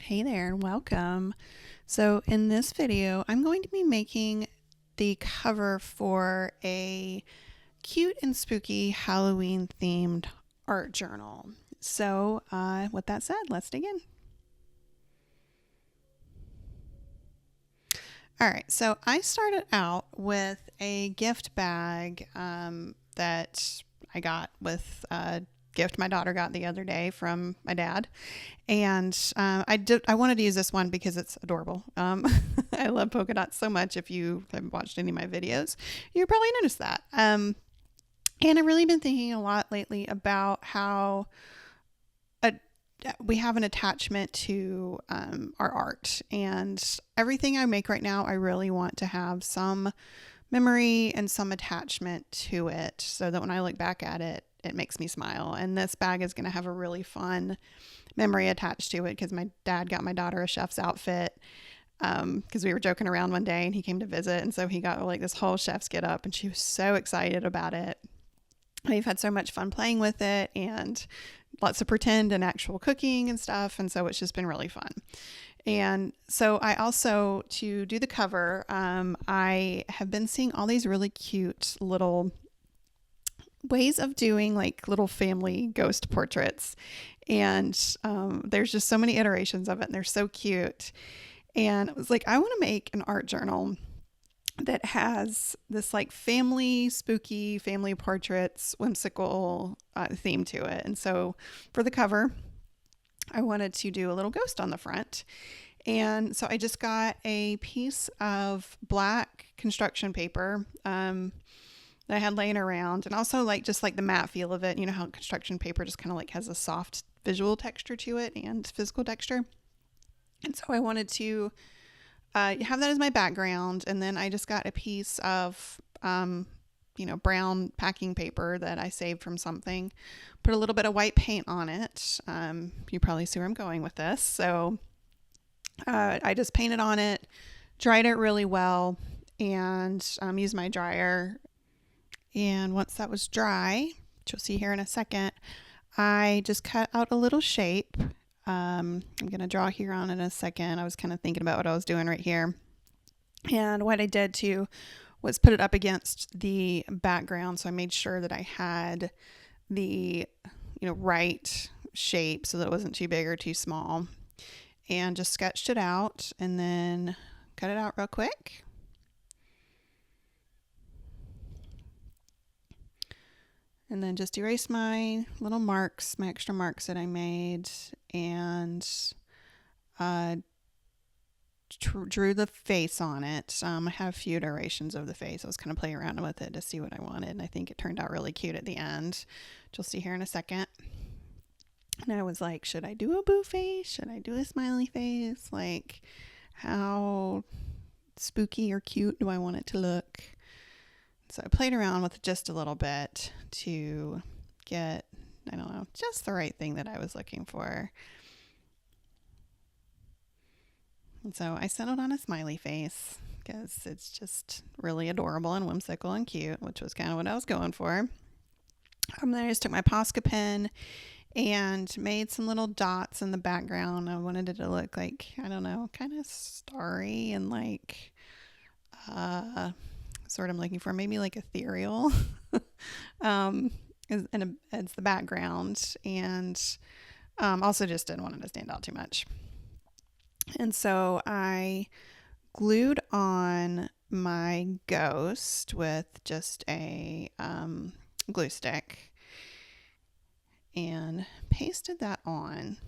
Hey there and welcome. So in this video, I'm going to be making the cover for a cute and spooky Halloween themed art journal. So with that said, let's dig in. All right, so I started out with a gift bag that I got with a gift my daughter got the other day from my dad. And I wanted to use this one because it's adorable. I love polka dots so much. If you have watched any of my videos, you probably noticed that. And I've really been thinking a lot lately about how we have an attachment to our art, and everything I make right now, I really want to have some memory and some attachment to it so that when I look back at it, it makes me smile. And this bag is going to have a really fun memory attached to it because my dad got my daughter a chef's outfit because we were joking around one day and he came to visit, and so he got like this whole chef's get up and she was so excited about it. We've had so much fun playing with it and lots of pretend and actual cooking and stuff, and so it's just been really fun. And so I also, to do the cover, I have been seeing all these really cute little ways of doing like little family ghost portraits. And there's just so many iterations of it, and they're so cute. And it was like, I want to make an art journal that has this like family, spooky family portraits, whimsical theme to it. And so for the cover, I wanted to do a little ghost on the front. And so I just got a piece of black construction paper that I had laying around, and also like just like the matte feel of it. You know how construction paper just kind of like has a soft visual texture to it and physical texture. And so I wanted to have that as my background. And then I just got a piece of, brown packing paper that I saved from something, put a little bit of white paint on it. You probably see where I'm going with this. So I just painted on it, dried it really well, and used my dryer. And once that was dry, which you'll see here in a second, I just cut out a little shape. I'm going to draw here on in a second. I was kind of thinking about what I was doing right here. And what I did too was put it up against the background. So I made sure that I had the, right shape so that it wasn't too big or too small. And just sketched it out and then cut it out real quick. And then just erase my little marks, my extra marks that I made, and drew the face on it. I have a few iterations of the face. I was kind of playing around with it to see what I wanted, and I think it turned out really cute at the end, which you'll see here in a second. And I was like, should I do a boo face? Should I do a smiley face? Like, how spooky or cute do I want it to look? So I played around with it just a little bit to get, I don't know, just the right thing that I was looking for. And so I settled on a smiley face because it's just really adorable and whimsical and cute, which was kind of what I was going for. Then I just took my Posca pen and made some little dots in the background. I wanted it to look like, I don't know, kind of starry and like, sort of looking for maybe like ethereal as the background, and also just didn't want it to stand out too much. And so I glued on my ghost with just a glue stick and pasted that on.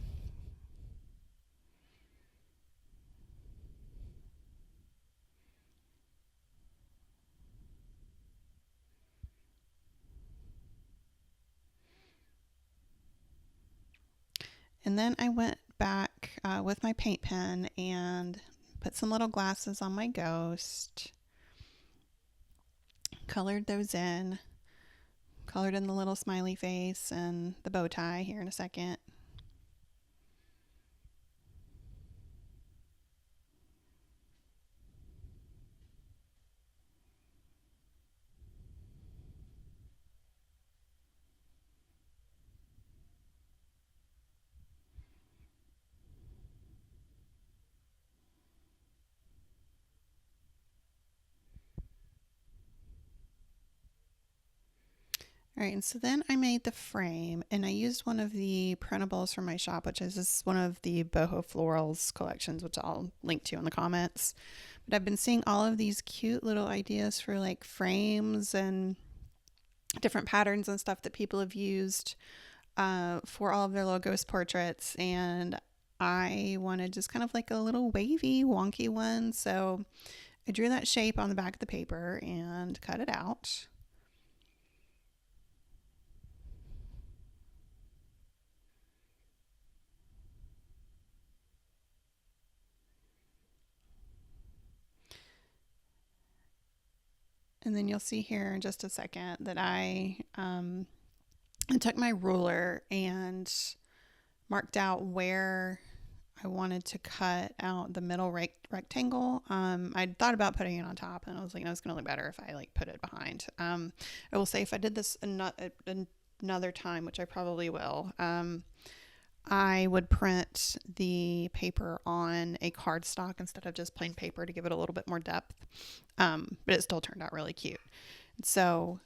And then I went back with my paint pen and put some little glasses on my ghost, colored those in, colored in the little smiley face and the bow tie here in a second. All right, and so then I made the frame, and I used one of the printables from my shop, which is this one of the boho florals collections, which I'll link to in the comments. But I've been seeing all of these cute little ideas for like frames and different patterns and stuff that people have used for all of their little ghost portraits, and I wanted just kind of like a little wavy, wonky one. So I drew that shape on the back of the paper and cut it out. And then you'll see here in just a second that I took my ruler and marked out where I wanted to cut out the middle rectangle. I thought about putting it on top, and I was like, no, it's going to look better if I like put it behind. I will say if I did this another time, which I probably will, I would print the paper on a cardstock instead of just plain paper to give it a little bit more depth. But it still turned out really cute. So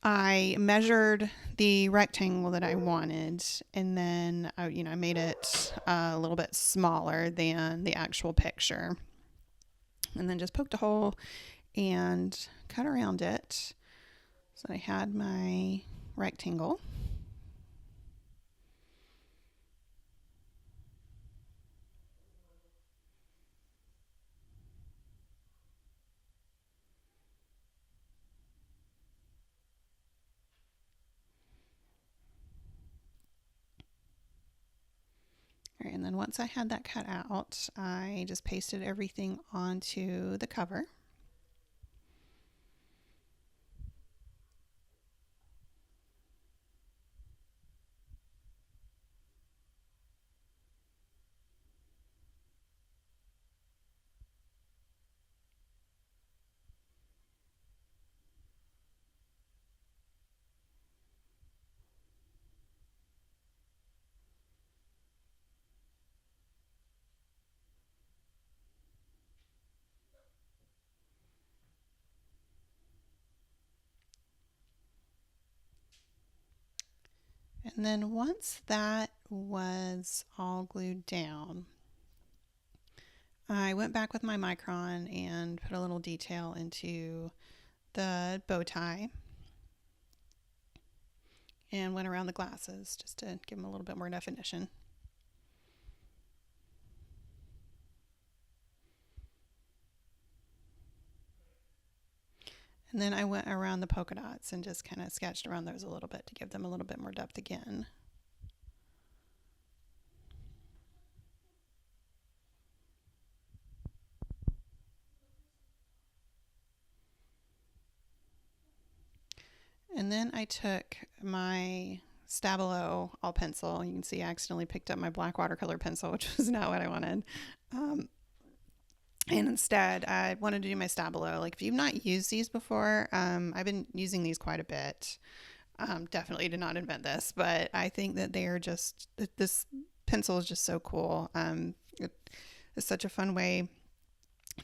I measured the rectangle that I wanted, and then I made it a little bit smaller than the actual picture, and then just poked a hole and cut around it. So I had my rectangle. All right, and then once I had that cut out, I just pasted everything onto the cover. And then once that was all glued down, I went back with my micron and put a little detail into the bow tie and went around the glasses just to give them a little bit more definition. And then I went around the polka dots and just kind of sketched around those a little bit to give them a little bit more depth again. And then I took my Stabilo all pencil. You can see I accidentally picked up my black watercolor pencil, which was not what I wanted. And instead, I wanted to do my Stabilo. Like, if you've not used these before, I've been using these quite a bit. Definitely did not invent this, but I think that they are just, this pencil is just so cool. It's such a fun way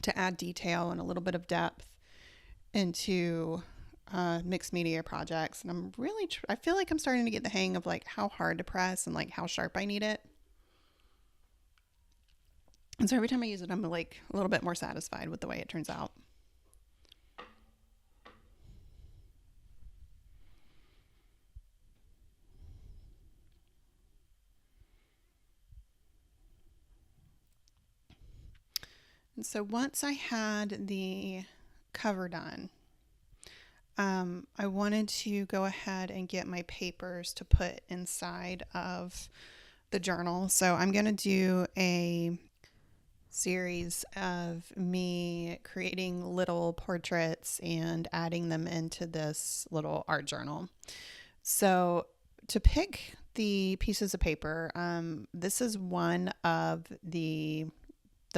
to add detail and a little bit of depth into mixed media projects. And I'm really, I feel like I'm starting to get the hang of like how hard to press and like how sharp I need it. And so every time I use it, I'm like a little bit more satisfied with the way it turns out. And so once I had the cover done, I wanted to go ahead and get my papers to put inside of the journal. So I'm going to do a series of me creating little portraits and adding them into this little art journal. So to pick the pieces of paper, this is one of the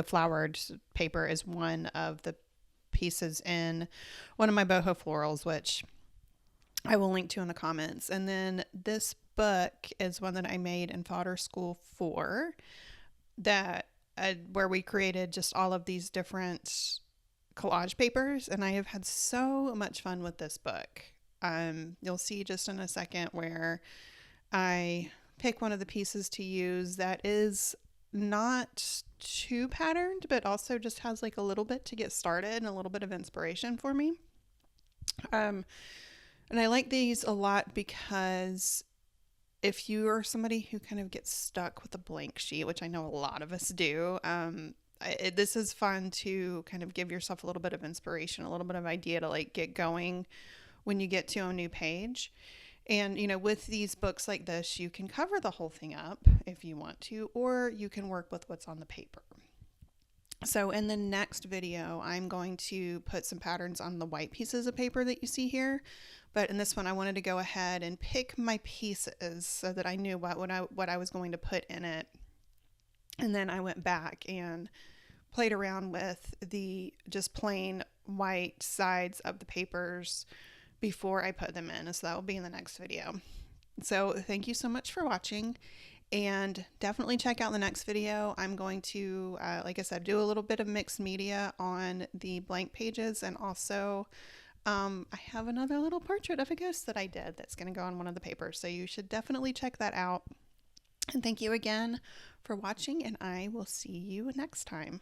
flowered paper is one of the pieces in one of my boho florals, which I will link to in the comments. And then this book is one that I made in Fodder School 4 that where we created just all of these different collage papers, and I have had so much fun with this book. You'll see just in a second where I pick one of the pieces to use that is not too patterned, but also just has like a little bit to get started and a little bit of inspiration for me. And I like these a lot because if you are somebody who kind of gets stuck with a blank sheet, which I know a lot of us do, this is fun to kind of give yourself a little bit of inspiration, a little bit of idea to like get going when you get to a new page. And, you know, with these books like this, you can cover the whole thing up if you want to, or you can work with what's on the paper. So in the next video, I'm going to put some patterns on the white pieces of paper that you see here. But in this one, I wanted to go ahead and pick my pieces so that I knew what I was going to put in it. And then I went back and played around with the just plain white sides of the papers before I put them in. So that will be in the next video. So thank you so much for watching, and definitely check out the next video. I'm going to, like I said, do a little bit of mixed media on the blank pages, and also I have another little portrait of a ghost that I did that's going to go on one of the papers. So you should definitely check that out. And thank you again for watching, and I will see you next time.